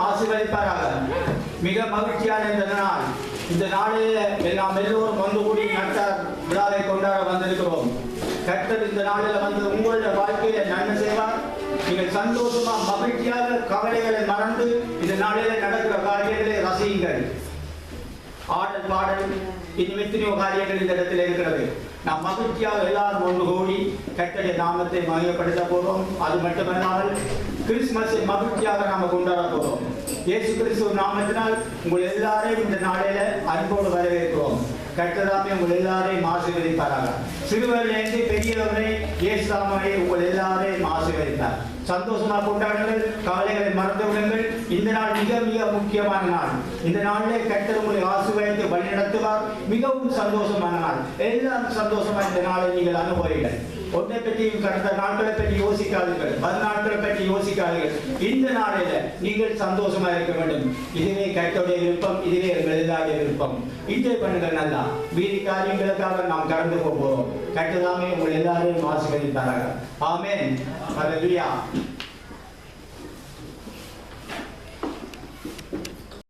ஆசீர்வதிப்பாராக. மிக மகிழ்ச்சியான இந்த நாளில் நாம் எல்லோரும் வந்து கூடி நட்டார் விழாவை கொண்டாட வந்திருக்கிறோம். கர்த்தர் இந்த நாளில் வந்து உங்களுடைய வாழ்க்கையில நன்மை செய்வார். நீங்கள் சந்தோஷமா மகிழ்ச்சியாக கவலைகளை மறந்து இந்த நாளில் நடக்கிற காரியங்களை ரசியுங்கள். ஆடல் பாடல் இன்னும் எத்தனையோ காரியங்கள் இந்த இடத்துல இருக்கிறது. நாம் மகிழ்ச்சியாக எல்லாரும் ஒன்று கூடி கர்த்தருடைய நாமத்தை மகிமைப்படுத்த போறோம். அது மட்டுமல்லாமல் கிறிஸ்துமஸை மகிழ்ச்சியாக நாம கொண்டாட போறோம். இயேசு கிறிஸ்துவ நாமத்தினால் உங்கள் எல்லாரையும் இந்த நாளையில அன்போடு வரவேற்கிறோம். கர்த்தராமே உங்கள் எல்லாரையும் ஆசீர்வதிப்பாராக. சிறுவரிலிருந்து பெரியவரை இயேசு நாமமே உங்கள் எல்லாரையும் ஆசீர்வதித்தார். சந்தோஷமா கொண்டாடுங்கள், கவலைகளை மறந்து விடுங்கள். இந்த நாள் மிக மிக முக்கியமான நாள். இந்த நாளிலே கர்த்தர் உங்களை ஆசீர்வதித்து வழிநடத்துவார். மிகவும் சந்தோஷமான நாள். எல்லாரும் சந்தோஷமா இந்த நாளை நீங்கள் அனுபவிங்கள். ஒன்றை பற்றி கடந்த நாட்களை பற்றி யோசிக்காதீர்கள், நாட்களை பற்றி யோசிக்காதீர்கள். இந்த நாளில நீங்கள் சந்தோஷமா இருக்க வேண்டும். இதுவே கர்த்தருடைய விருப்பம், இதுவே எங்கள் எல்லாருடைய விருப்பம். இன்றைய பண்ணுங்கள் நல்லா. மீதி காரியங்களுக்காக நாம் கடந்து போகிறோம். கர்த்தர் தாமே உங்கள் எல்லாரையும் ஆசீர்வதிப்பாராக. ஆமென். ஹல்லேலூயா.